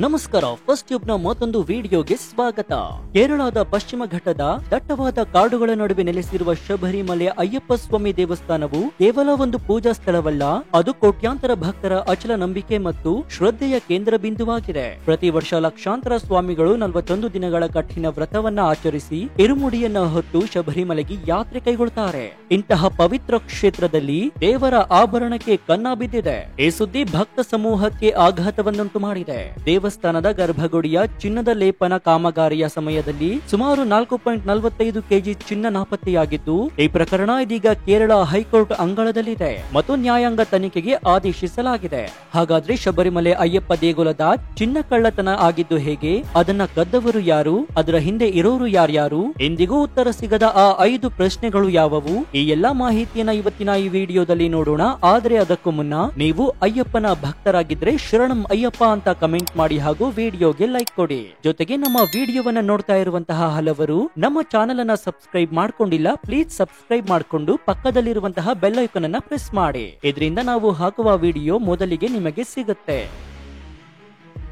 ನಮಸ್ಕಾರ. First tube ನ ಮತ್ತೊಂದು ವಿಡಿಯೋಗೆ ಸ್ವಾಗತ. ಕೇರಳದ ಪಶ್ಚಿಮ ಘಟ್ಟದ ದಟ್ಟವಾದ ಕಾಡುಗಳ ನಡುವೆ ನೆಲೆಸಿರುವ ಶಬರಿಮಲೆ ಅಯ್ಯಪ್ಪ ಸ್ವಾಮಿ ದೇವಸ್ಥಾನವು ಕೇವಲ ಒಂದು ಪೂಜಾ ಸ್ಥಳವಲ್ಲ, ಅದು ಕೋಟ್ಯಾಂತರ ಭಕ್ತರ ಅಚಲ ನಂಬಿಕೆ ಮತ್ತು ಶ್ರದ್ಧೆಯ ಕೇಂದ್ರ ಬಿಂದುವಾಗಿದೆ. ಪ್ರತಿ ವರ್ಷ ಲಕ್ಷಾಂತರ ಸ್ವಾಮಿಗಳು 41 ದಿನಗಳ ಕಠಿಣ ವ್ರತವನ್ನ ಆಚರಿಸಿ ಇರುಮುಡಿಯನ್ನ ಹೊತ್ತು ಶಬರಿಮಲೆಗೆ ಯಾತ್ರೆ ಕೈಗೊಳ್ಳುತ್ತಾರೆ. ಇಂತಹ ಪವಿತ್ರ ಕ್ಷೇತ್ರದಲ್ಲಿ ದೇವರ ಆಭರಣಕ್ಕೆ ಕನ್ನ ಬಿದ್ದಿದೆ. ಈ ಸುದ್ದಿ ಭಕ್ತ ಸಮೂಹಕ್ಕೆ ಆಘಾತವನ್ನುಂಟು ಮಾಡಿದೆ. ದೇವಸ್ಥಾನದ ಗರ್ಭಗುಡಿಯ ಚಿನ್ನದ ಲೇಪನ ಕಾಮಗಾರಿಯ ಸಮಯದಲ್ಲಿ ಸುಮಾರು 4.45 ಕೆಜಿ ಚಿನ್ನ ನಾಪತ್ತೆಯಾಗಿದ್ದು, ಈ ಪ್ರಕರಣ ಇದೀಗ ಕೇರಳ ಹೈಕೋರ್ಟ್ ಅಂಗಳದಲ್ಲಿದೆ ಮತ್ತು ನ್ಯಾಯಾಂಗ ತನಿಖೆಗೆ ಆದೇಶಿಸಲಾಗಿದೆ. ಹಾಗಾದ್ರೆ ಶಬರಿಮಲೆ ಅಯ್ಯಪ್ಪ ದೇಗುಲದ ಚಿನ್ನ ಕಳ್ಳತನ ಆಗಿದ್ದು ಹೇಗೆ? ಅದನ್ನ ಕದ್ದವರು ಯಾರು? ಅದರ ಹಿಂದೆ ಇರೋರು ಯಾರ್ಯಾರು? ಎಂದಿಗೂ ಉತ್ತರ ಸಿಗದ ಆ 5 ಪ್ರಶ್ನೆಗಳು ಯಾವುವು? ಈ ಎಲ್ಲಾ ಮಾಹಿತಿಯನ್ನ ಇವತ್ತಿನ ಈ ವಿಡಿಯೋದಲ್ಲಿ ನೋಡೋಣ. ಆದ್ರೆ ಅದಕ್ಕೂ ಮುನ್ನ ನೀವು ಅಯ್ಯಪ್ಪನ ಭಕ್ತರಾಗಿದ್ರೆ ಶರಣಂ ಅಯ್ಯಪ್ಪ ಅಂತ ಕಮೆಂಟ್ ಮಾಡಿ ಹಾಗೂ ವಿಡಿಯೋಗೆ ಲೈಕ್ ಕೊಡಿ. ಜೊತೆಗೆ ನಮ್ಮ ವಿಡಿಯೋವನ್ನ ನೋಡ್ತಾ ಇರುವಂತಹ ಹಲವರು ನಮ್ಮ ಚಾನೆಲ್ ಅನ್ನ ಸಬ್ಸ್ಕ್ರೈಬ್ ಮಾಡ್ಕೊಂಡಿಲ್ಲ, ಪ್ಲೀಸ್ ಸಬ್ಸ್ಕ್ರೈಬ್ ಮಾಡ್ಕೊಂಡು ಪಕ್ಕದಲ್ಲಿರುವಂತಹ ಬೆಲ್ ಐಕಾನ್ ಅನ್ನ ಪ್ರೆಸ್ ಮಾಡಿ. ಇದರಿಂದ ನಾವು ಹಾಕುವ ವಿಡಿಯೋ ಮೊದಲಿಗೆ ನಿಮಗೆ ಸಿಗುತ್ತೆ.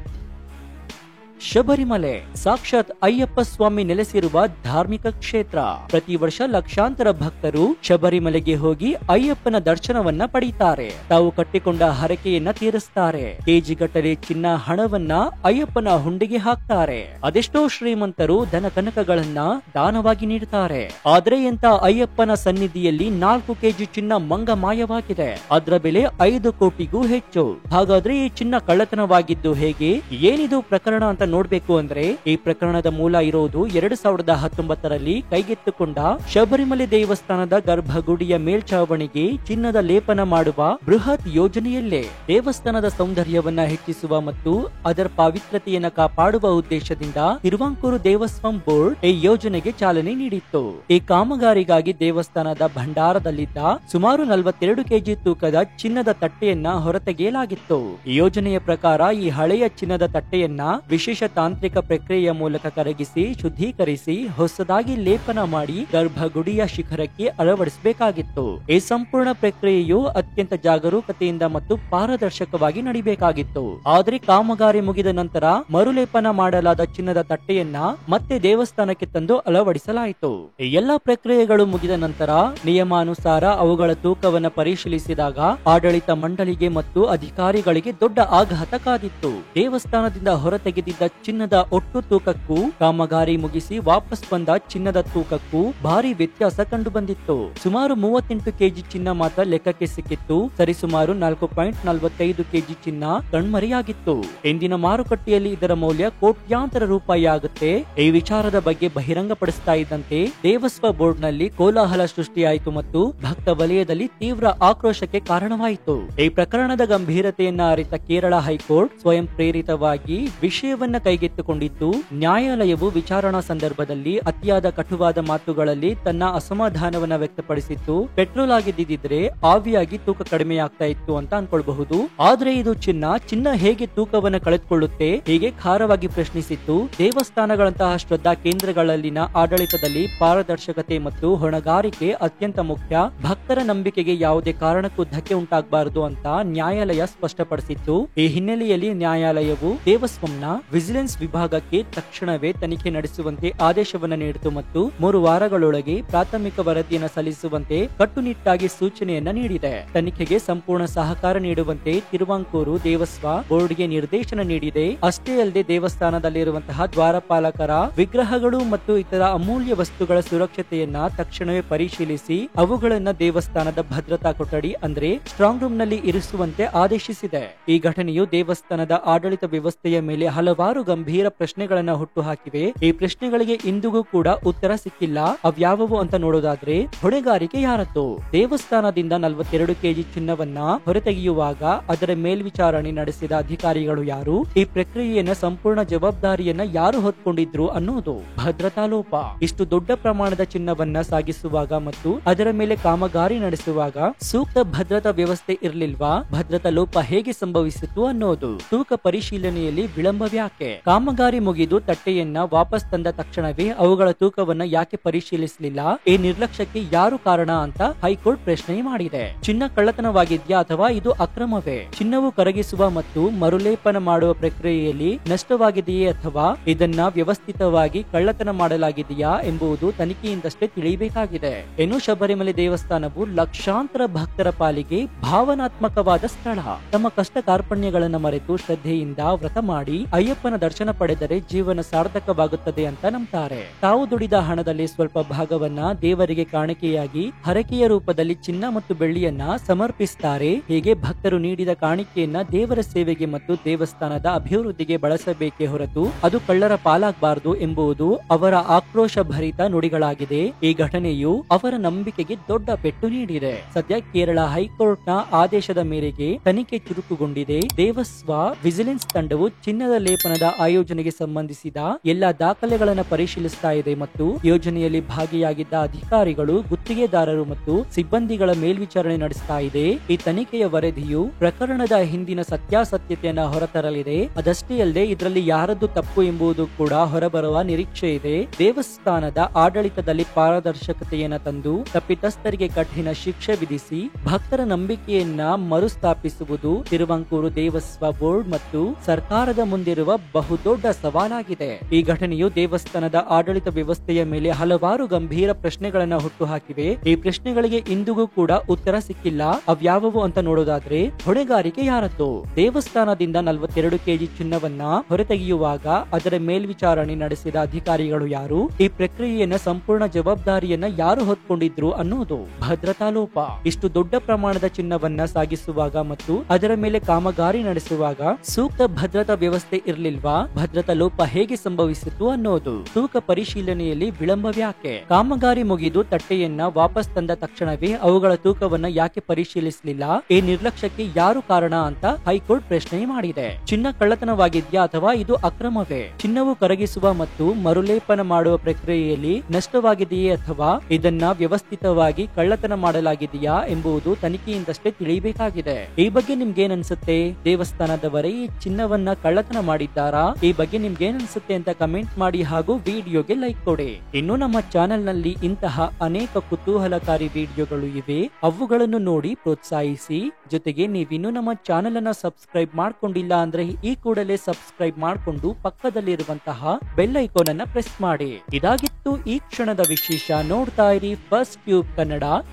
ಶಬರಿಮಲೆ ಸಾಕ್ಷಾತ್ ಅಯ್ಯಪ್ಪ ಸ್ವಾಮಿ ನೆಲೆಸಿರುವ ಧಾರ್ಮಿಕ ಕ್ಷೇತ್ರ. ಪ್ರತಿ ವರ್ಷ ಲಕ್ಷಾಂತರ ಭಕ್ತರು ಶಬರಿಮಲೆಗೆ ಹೋಗಿ ಅಯ್ಯಪ್ಪನ ದರ್ಶನವನ್ನ ಪಡೆಯುತ್ತಾರೆ. ತಾವು ಕಟ್ಟಿಕೊಂಡ ಹರಕೆಯನ್ನ ತೀರಿಸುತ್ತಾರೆ. ಕೆಜಿಗಟ್ಟಲೆ ಚಿನ್ನ ಹಣವನ್ನ ಅಯ್ಯಪ್ಪನ ಹುಂಡಿಗೆ ಹಾಕ್ತಾರೆ. ಅದೆಷ್ಟೋ ಶ್ರೀಮಂತರು ಧನ ಕನಕಗಳನ್ನ ದಾನವಾಗಿ ನೀಡುತ್ತಾರೆ. ಆದ್ರೆ ಎಂತ ಅಯ್ಯಪ್ಪನ ಸನ್ನಿಧಿಯಲ್ಲಿ 4 ಕೆಜಿ ಚಿನ್ನ ಮಂಗ ಮಾಯವಾಗಿದೆ. ಅದರ ಬೆಲೆ 5 ಕೋಟಿಗೂ ಹೆಚ್ಚು. ಹಾಗಾದ್ರೆ ಈ ಚಿನ್ನ ಕಳ್ಳತನವಾಗಿದ್ದು ಹೇಗೆ? ಏನಿದು ಪ್ರಕರಣ ಅಂತ ನೋಡ್ಬೇಕು ಅಂದ್ರೆ, ಈ ಪ್ರಕರಣದ ಮೂಲ ಇರೋದು 2019ರಲ್ಲಿ ಕೈಗೆತ್ತಿಕೊಂಡ ಶಬರಿಮಲೆ ದೇವಸ್ಥಾನದ ಗರ್ಭಗುಡಿಯ ಮೇಲ್ಛಾವಣಿಗೆ ಚಿನ್ನದ ಲೇಪನ ಮಾಡುವ ಬೃಹತ್ ಯೋಜನೆಯಲ್ಲೇ. ದೇವಸ್ಥಾನದ ಸೌಂದರ್ಯವನ್ನ ಹೆಚ್ಚಿಸುವ ಮತ್ತು ಅದರ ಪವಿತ್ರತೆಯನ್ನ ಕಾಪಾಡುವ ಉದ್ದೇಶದಿಂದ ತಿರುವಾಂಕೂರು ದೇವಸ್ವಂ ಬೋರ್ಡ್ ಈ ಯೋಜನೆಗೆ ಚಾಲನೆ ನೀಡಿತ್ತು. ಈ ಕಾಮಗಾರಿಗಾಗಿ ದೇವಸ್ಥಾನದ ಭಂಡಾರದಲ್ಲಿದ್ದ ಸುಮಾರು 42 ಕೆಜಿ ತೂಕದ ಚಿನ್ನದ ತಟ್ಟೆಯನ್ನ ಹೊರತೆಗೆಯಲಾಗಿತ್ತು. ಈ ಯೋಜನೆಯ ಪ್ರಕಾರ ಈ ಹಳೆಯ ಚಿನ್ನದ ತಟ್ಟೆಯನ್ನ ವಿಶೇಷ ತಾಂತ್ರಿಕ ಪ್ರಕ್ರಿಯೆಯ ಮೂಲಕ ಕರಗಿಸಿ ಶುದ್ಧೀಕರಿಸಿ ಹೊಸದಾಗಿ ಲೇಪನ ಮಾಡಿ ಗರ್ಭಗುಡಿಯ ಶಿಖರಕ್ಕೆ ಅಳವಡಿಸಬೇಕಾಗಿತ್ತು. ಈ ಸಂಪೂರ್ಣ ಪ್ರಕ್ರಿಯೆಯು ಅತ್ಯಂತ ಜಾಗರೂಕತೆಯಿಂದ ಮತ್ತು ಪಾರದರ್ಶಕವಾಗಿ ನಡಿಬೇಕಾಗಿತ್ತು. ಆದ್ರೆ ಕಾಮಗಾರಿ ಮುಗಿದ ನಂತರ ಮರುಲೇಪನ ಮಾಡಲಾದ ಚಿನ್ನದ ತಟ್ಟೆಯನ್ನ ಮತ್ತೆ ದೇವಸ್ಥಾನಕ್ಕೆ ತಂದು ಅಳವಡಿಸಲಾಯಿತು. ಈ ಎಲ್ಲಾ ಪ್ರಕ್ರಿಯೆಗಳು ಮುಗಿದ ನಂತರ ನಿಯಮಾನುಸಾರ ಅವುಗಳ ತೂಕವನ್ನು ಪರಿಶೀಲಿಸಿದಾಗ ಆಡಳಿತ ಮಂಡಳಿಗೆ ಮತ್ತು ಅಧಿಕಾರಿಗಳಿಗೆ ದೊಡ್ಡ ಆಘಾತ ಕಾದಿತ್ತು. ದೇವಸ್ಥಾನದಿಂದ ಹೊರತೆಗೆದಿದ್ದ ಚಿನ್ನದ ಒಟ್ಟು ತೂಕಕ್ಕೂ ಕಾಮಗಾರಿ ಮುಗಿಸಿ ವಾಪಸ್ ಬಂದ ಚಿನ್ನದ ತೂಕಕ್ಕೂ ಭಾರಿ ವ್ಯತ್ಯಾಸ ಕಂಡು ಬಂದಿತ್ತು. ಸುಮಾರು 38 ಕೆಜಿ ಚಿನ್ನ ಮಾತ್ರ ಲೆಕ್ಕಕ್ಕೆ ಸಿಕ್ಕಿತ್ತು. ಸರಿಸುಮಾರು 4.45 ಕೆಜಿ ಚಿನ್ನ ಕಣ್ಮರೆಯಾಗಿತ್ತು. ಇಂದಿನ ಮಾರುಕಟ್ಟೆಯಲ್ಲಿ ಇದರ ಮೌಲ್ಯ ಕೋಟ್ಯಾಂತರ ರೂಪಾಯಿ ಆಗುತ್ತೆ. ಈ ವಿಚಾರದ ಬಗ್ಗೆ ಬಹಿರಂಗಪಡಿಸ್ತಾ ಇದ್ದಂತೆ ದೇವಸ್ವ ಬೋರ್ಡ್ ನಲ್ಲಿ ಕೋಲಾಹಲ ಸೃಷ್ಟಿಯಾಯಿತು ಮತ್ತು ಭಕ್ತ ವಲಯದಲ್ಲಿ ತೀವ್ರ ಆಕ್ರೋಶಕ್ಕೆ ಕಾರಣವಾಯಿತು. ಈ ಪ್ರಕರಣದ ಗಂಭೀರತೆಯನ್ನ ಅರಿತ ಕೇರಳ ಹೈಕೋರ್ಟ್ ಸ್ವಯಂ ಪ್ರೇರಿತವಾಗಿ ವಿಷಯವನ್ನ ಕೈಗೆತ್ತಿಕೊಂಡಿದ್ದು, ನ್ಯಾಯಾಲಯವು ವಿಚಾರಣಾ ಸಂದರ್ಭದಲ್ಲಿ ಅತಿಯಾದ ಕಟುವಾದ ಮಾತುಗಳಲ್ಲಿ ತನ್ನ ಅಸಮಾಧಾನವನ್ನ ವ್ಯಕ್ತಪಡಿಸಿತ್ತು. ಪೆಟ್ರೋಲ್ ಆಗಿದ್ದಿದ್ರೆ ಆವಿಯಾಗಿ ತೂಕ ಕಡಿಮೆ ಆಗ್ತಾ ಇತ್ತು ಅಂತ ಅನ್ಕೊಳ್ಬಹುದು. ಆದ್ರೆ ಇದು ಚಿನ್ನ ಹೇಗೆ ತೂಕವನ್ನ ಕಳೆದುಕೊಳ್ಳುತ್ತೆ? ಹೀಗೆ ಖಾರವಾಗಿ ಪ್ರಶ್ನಿಸಿತ್ತು. ದೇವಸ್ಥಾನಗಳಂತಹ ಶ್ರದ್ಧಾ ಕೇಂದ್ರಗಳಲ್ಲಿನ ಆಡಳಿತದಲ್ಲಿ ಪಾರದರ್ಶಕತೆ ಮತ್ತು ಹೊಣೆಗಾರಿಕೆ ಅತ್ಯಂತ ಮುಖ್ಯ. ಭಕ್ತರ ನಂಬಿಕೆಗೆ ಯಾವುದೇ ಕಾರಣಕ್ಕೂ ಧಕ್ಕೆ ಉಂಟಾಗಬಾರದು ಅಂತ ನ್ಯಾಯಾಲಯ ಸ್ಪಷ್ಟಪಡಿಸಿತ್ತು. ಈ ಹಿನ್ನೆಲೆಯಲ್ಲಿ ನ್ಯಾಯಾಲಯವು ದೇವಸ್ವಂನ ವಿಜಿಲೆನ್ಸ್ ವಿಭಾಗಕ್ಕೆ ತಕ್ಷಣವೇ ತನಿಖೆ ನಡೆಸುವಂತೆ ಆದೇಶವನ್ನು ನೀಡಿತು ಮತ್ತು 3 ವಾರಗಳೊಳಗೆ ಪ್ರಾಥಮಿಕ ವರದಿಯನ್ನು ಸಲ್ಲಿಸುವಂತೆ ಕಟ್ಟುನಿಟ್ಟಾಗಿ ಸೂಚನೆಯನ್ನ ನೀಡಿದೆ. ತನಿಖೆಗೆ ಸಂಪೂರ್ಣ ಸಹಕಾರ ನೀಡುವಂತೆ ತಿರುವಾಂಕೂರು ದೇವಸ್ವ ಬೋರ್ಡ್ಗೆ ನಿರ್ದೇಶನ ನೀಡಿದೆ. ಅಷ್ಟೇ ಅಲ್ಲದೆ ದೇವಸ್ಥಾನದಲ್ಲಿರುವಂತಹ ದ್ವಾರಪಾಲಕರ ವಿಗ್ರಹಗಳು ಮತ್ತು ಇತರ ಅಮೂಲ್ಯ ವಸ್ತುಗಳ ಸುರಕ್ಷತೆಯನ್ನ ತಕ್ಷಣವೇ ಪರಿಶೀಲಿಸಿ ಅವುಗಳನ್ನ ದೇವಸ್ಥಾನದ ಭದ್ರತಾ ಕೊಠಡಿ ಅಂದ್ರೆ ಸ್ಟ್ರಾಂಗ್ ರೂಮ್ ನಲ್ಲಿ ಇರಿಸುವಂತೆ ಆದೇಶಿಸಿದೆ. ಈ ಘಟನೆಯು ದೇವಸ್ಥಾನದ ಆಡಳಿತ ವ್ಯವಸ್ಥೆಯ ಮೇಲೆ ಹಲವಾರು ಗಂಭೀರ ಪ್ರಶ್ನೆಗಳನ್ನ ಹುಟ್ಟುಹಾಕಿವೆ. ಈ ಪ್ರಶ್ನೆಗಳಿಗೆ ಇಂದಿಗೂ ಕೂಡ ಉತ್ತರ ಸಿಕ್ಕಿಲ್ಲ. ಅವ್ಯಾವವು ಅಂತ ನೋಡೋದಾದ್ರೆ, ಹೊಣೆಗಾರಿಕೆ ಯಾರದ್ದು? ದೇವಸ್ಥಾನದಿಂದ 42 ಕೆಜಿ ಚಿನ್ನವನ್ನ ಹೊರತೆಗೆಯುವಾಗ ಅದರ ಮೇಲ್ವಿಚಾರಣೆ ನಡೆಸಿದ ಅಧಿಕಾರಿಗಳು ಯಾರು? ಈ ಪ್ರಕ್ರಿಯೆಯನ್ನ ಸಂಪೂರ್ಣ ಜವಾಬ್ದಾರಿಯನ್ನ ಯಾರು ಹೊತ್ಕೊಂಡಿದ್ರು ಅನ್ನೋದು ಭದ್ರತಾ ಲೋಪ. ಇಷ್ಟು ದೊಡ್ಡ ಪ್ರಮಾಣದ ಚಿನ್ನವನ್ನ ಸಾಗಿಸುವಾಗ ಮತ್ತು ಅದರ ಮೇಲೆ ಕಾಮಗಾರಿ ನಡೆಸುವಾಗ ಸೂಕ್ತ ಭದ್ರತಾ ವ್ಯವಸ್ಥೆ ಇರಲಿಲ್ವಾ? ಭದ್ರತಾ ಲೋಪ ಹೇಗೆ ಸಂಭವಿಸಿತು ಅನ್ನೋದು ತೂಕ ಪರಿಶೀಲನೆಯಲ್ಲಿ ವಿಳಂಬ ವ್ಯಾಖ್ಯೆ. ಯಾಕೆ? ಕಾಮಗಾರಿ ಮುಗಿದು ತಟ್ಟೆಯನ್ನ ವಾಪಸ್ ತಂದ ತಕ್ಷಣವೇ ಅವುಗಳ ತೂಕವನ್ನ ಯಾಕೆ ಪರಿಶೀಲಿಸಲಿಲ್ಲ? ಈ ನಿರ್ಲಕ್ಷ್ಯಕ್ಕೆ ಯಾರು ಕಾರಣ ಅಂತ ಹೈಕೋರ್ಟ್ ಪ್ರಶ್ನೆ ಮಾಡಿದೆ. ಚಿನ್ನ ಕಳ್ಳತನವಾಗಿದ್ಯಾ ಅಥವಾ ಇದು ಅಕ್ರಮವೇ? ಚಿನ್ನವು ಕರಗಿಸುವ ಮತ್ತು ಮರುಲೇಪನ ಮಾಡುವ ಪ್ರಕ್ರಿಯೆಯಲ್ಲಿ ನಷ್ಟವಾಗಿದೆಯೇ ಅಥವಾ ಇದನ್ನ ವ್ಯವಸ್ಥಿತವಾಗಿ ಕಳ್ಳತನ ಮಾಡಲಾಗಿದೆಯಾ ಎಂಬುದು ತನಿಖೆಯಿಂದಷ್ಟೇ ತಿಳಿಯಬೇಕಾಗಿದೆ. ಇನ್ನು ಶಬರಿಮಲೆ ದೇವಸ್ಥಾನವು ಲಕ್ಷಾಂತರ ಭಕ್ತರ ಪಾಲಿಗೆ ಭಾವನಾತ್ಮಕವಾದ ಸ್ಥಳ. ತಮ್ಮ ಕಷ್ಟ ಕಾರ್ಪಣ್ಯಗಳನ್ನು ಮರೆತು ಶ್ರದ್ಧೆಯಿಂದ ವ್ರತ ಮಾಡಿ ಅಯ್ಯಪ್ಪನ ದರ್ಶನ ಪಡೆದರೆ ಜೀವನ ಸಾರ್ಥಕವಾಗುತ್ತದೆ ಅಂತ ನಂಬ್ತಾರೆ. ತಾವು ದುಡಿದ ಹಣದಲ್ಲಿ ಸ್ವಲ್ಪ ಭಾಗವನ್ನ ದೇವರಿಗೆ ಕಾಣಿಕೆಯಾಗಿ ಹರಕೆಯ ರೂಪದಲ್ಲಿ ಚಿನ್ನ ಮತ್ತು ಬೆಳ್ಳಿಯನ್ನ ಸಮರ್ಪಿಸುತ್ತಾರೆ. ಹೀಗೆ ಭಕ್ತರು ನೀಡಿದ ಕಾಣಿಕೆಯನ್ನ ದೇವರ ಸೇವೆಗೆ ಮತ್ತು ದೇವಸ್ಥಾನದ ಅಭಿವೃದ್ಧಿಗೆ ಬಳಸಬೇಕೇ ಹೊರತು ಅದು ಕಳ್ಳರ ಪಾಲಾಗಬಾರದು ಎಂಬುದು ಅವರ ಆಕ್ರೋಶ ಭರಿತ ನುಡಿಗಳಾಗಿದೆ. ಈ ಘಟನೆಯು ಅವರ ನಂಬಿಕೆಗೆ ದೊಡ್ಡ ಪೆಟ್ಟು ನೀಡಿದೆ. ಸದ್ಯ ಕೇರಳ ಹೈಕೋರ್ಟ್ ನ ಆದೇಶದ ಮೇರೆಗೆ ತನಿಖೆ ಚುರುಕುಗೊಂಡಿದೆ. ದೇವಸ್ವ ವಿಜಿಲೆನ್ಸ್ ತಂಡವು ಚಿನ್ನದ ಲೇಪನದ ಆಯೋಜನೆಗೆ ಸಂಬಂಧಿಸಿದ ಎಲ್ಲಾ ದಾಖಲೆಗಳನ್ನು ಪರಿಶೀಲಿಸ್ತಾ ಇದೆ ಮತ್ತು ಯೋಜನೆಯಲ್ಲಿ ಭಾಗಿಯಾಗಿದ್ದ ಅಧಿಕಾರಿಗಳು, ಗುತ್ತಿಗೆದಾರರು ಮತ್ತು ಸಿಬ್ಬಂದಿಗಳ ಮೇಲ್ವಿಚಾರಣೆ ನಡೆಸ್ತಾ ಇದೆ. ಈ ತನಿಖೆಯ ವರದಿಯು ಪ್ರಕರಣದ ಹಿಂದಿನ ಸತ್ಯಾಸತ್ಯತೆಯನ್ನ ಹೊರತರಲಿದೆ. ಅದಷ್ಟೇ ಅಲ್ಲದೆ ಇದರಲ್ಲಿ ಯಾರದ್ದು ತಪ್ಪು ಎಂಬುದು ಕೂಡ ಹೊರಬರುವ ನಿರೀಕ್ಷೆ ಇದೆ. ದೇವಸ್ಥಾನದ ಆಡಳಿತದಲ್ಲಿ ಪಾರದರ್ಶಕತೆಯನ್ನ ತಂದು ತಪ್ಪಿತಸ್ಥರಿಗೆ ಕಠಿಣ ಶಿಕ್ಷೆ ವಿಧಿಸಿ ಭಕ್ತರ ನಂಬಿಕೆಯನ್ನ ಮರುಸ್ಥಾಪಿಸುವುದು ತಿರುವಾಂಕೂರು ದೇವಸ್ವ ಬೋರ್ಡ್ ಮತ್ತು ಸರ್ಕಾರದ ಮುಂದಿರುವ ಬಹುದೊಡ್ಡ ಸವಾಲಾಗಿದೆ. ಈ ಘಟನೆಯು ದೇವಸ್ಥಾನದ ಆಡಳಿತ ವ್ಯವಸ್ಥೆಯ ಮೇಲೆ ಹಲವಾರು ಗಂಭೀರ ಪ್ರಶ್ನೆಗಳನ್ನ ಹುಟ್ಟುಹಾಕಿವೆ. ಈ ಪ್ರಶ್ನೆಗಳಿಗೆ ಇಂದಿಗೂ ಕೂಡ ಉತ್ತರ ಸಿಕ್ಕಿಲ್ಲ. ಅವ್ಯಾವವು ಅಂತ ನೋಡೋದಾದ್ರೆ, ಹೊಣೆಗಾರಿಕೆ ಯಾರದ್ದು? ದೇವಸ್ಥಾನದಿಂದ 42 ಕೆಜಿ ಚಿನ್ನವನ್ನ ಹೊರತೆಗೆಯುವಾಗ ಅದರ ಮೇಲ್ವಿಚಾರಣೆ ನಡೆಸಿದ ಅಧಿಕಾರಿಗಳು ಯಾರು? ಈ ಪ್ರಕ್ರಿಯೆಯನ್ನ ಸಂಪೂರ್ಣ ಜವಾಬ್ದಾರಿಯನ್ನ ಯಾರು ಹೊತ್ಕೊಂಡಿದ್ರು ಅನ್ನೋದು ಭದ್ರತಾ ಲೋಪ. ಇಷ್ಟು ದೊಡ್ಡ ಪ್ರಮಾಣದ ಚಿನ್ನವನ್ನ ಸಾಗಿಸುವಾಗ ಮತ್ತು ಅದರ ಮೇಲೆ ಕಾಮಗಾರಿ ನಡೆಸುವಾಗ ಸೂಕ್ತ ಭದ್ರತಾ ವ್ಯವಸ್ಥೆ ಇರಲಿಲ್ವಾ? ಭದ್ರತಾ ಲೋಪ ಹೇಗೆ ಸಂಭವಿಸಿತು ಅನ್ನೋದು. ತೂಕ ಪರಿಶೀಲನೆಯಲ್ಲಿ ವಿಳಂಬವ್ಯಾಕೆ? ಕಾಮಗಾರಿ ಮುಗಿದು ತಟ್ಟೆಯನ್ನ ವಾಪಸ್ ತಂದ ತಕ್ಷಣವೇ ಅವುಗಳ ತೂಕವನ್ನ ಯಾಕೆ ಪರಿಶೀಲಿಸಲಿಲ್ಲ? ಈ ನಿರ್ಲಕ್ಷ್ಯಕ್ಕೆ ಯಾರು ಕಾರಣ ಅಂತ ಹೈಕೋರ್ಟ್ ಪ್ರಶ್ನೆ ಮಾಡಿದೆ. ಚಿನ್ನ ಕಳ್ಳತನವಾಗಿದ್ಯಾ ಅಥವಾ ಇದು ಅಕ್ರಮವೇ? ಚಿನ್ನವು ಕರಗಿಸುವ ಮತ್ತು ಮರುಲೇಪನ ಮಾಡುವ ಪ್ರಕ್ರಿಯೆಯಲ್ಲಿ ನಷ್ಟವಾಗಿದೆಯೇ ಅಥವಾ ಇದನ್ನ ವ್ಯವಸ್ಥಿತವಾಗಿ ಕಳ್ಳತನ ಮಾಡಲಾಗಿದೆಯಾ ಎಂಬುದು ತನಿಖೆಯಿಂದಷ್ಟೇ ತಿಳಿಯಬೇಕಾಗಿದೆ. ಈ ಬಗ್ಗೆ ನಿಮ್ಗೇನ್ ಅನ್ಸುತ್ತೆ? ದೇವಸ್ಥಾನದವರೇ ಈ ಚಿನ್ನವನ್ನ ಕಳ್ಳತನ ಮಾಡಿದ್ದಾರಾ? ಈ ಬಗ್ಗೆ ನಿಮ್ಗೇನ್ ಅನ್ಸುತ್ತೆ ಅಂತ ಕಮೆಂಟ್ ಮಾಡಿ ಹಾಗೂ ವಿಡಿಯೋಗೆ ಲೈಕ್ ಕೊಡಿ. ಇನ್ನು ನಮ್ಮ ಚಾನೆಲ್ ನಲ್ಲಿ ಇಂತಹ ಅನೇಕ ಕುತೂಹಲಕಾರಿ ವಿಡಿಯೋಗಳು ಇವೆ, ಅವುಗಳನ್ನು ನೋಡಿ ಪ್ರೋತ್ಸಾಹಿಸಿ. ಜೊತೆಗೆ ನೀವಿನ್ನು ನಮ್ಮ ಚಾನೆಲ್ ಅನ್ನ ಸಬ್ಸ್ಕ್ರೈಬ್ ಮಾಡ್ಕೊಂಡಿಲ್ಲ ಅಂದ್ರೆ ಈ ಕೂಡಲೇ ಸಬ್ಸ್ಕ್ರೈಬ್ ಮಾಡ್ಕೊಂಡು ಪಕ್ಕದಲ್ಲಿರುವಂತಹ ಬೆಲ್ ಐಕಾನ್ ಅನ್ನ ಪ್ರೆಸ್ ಮಾಡಿ. ಇದಾಗಿತ್ತು ಈ ಕ್ಷಣದ ವಿಶೇಷ. ನೋಡ್ತಾ ಇರಿ ಫಸ್ಟ್ ಟ್ಯೂಬ್ ಕನ್ನಡ.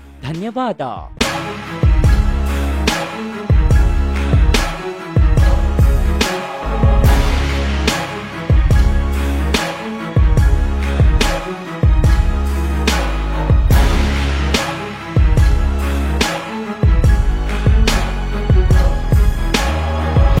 ಧನ್ಯವಾದ.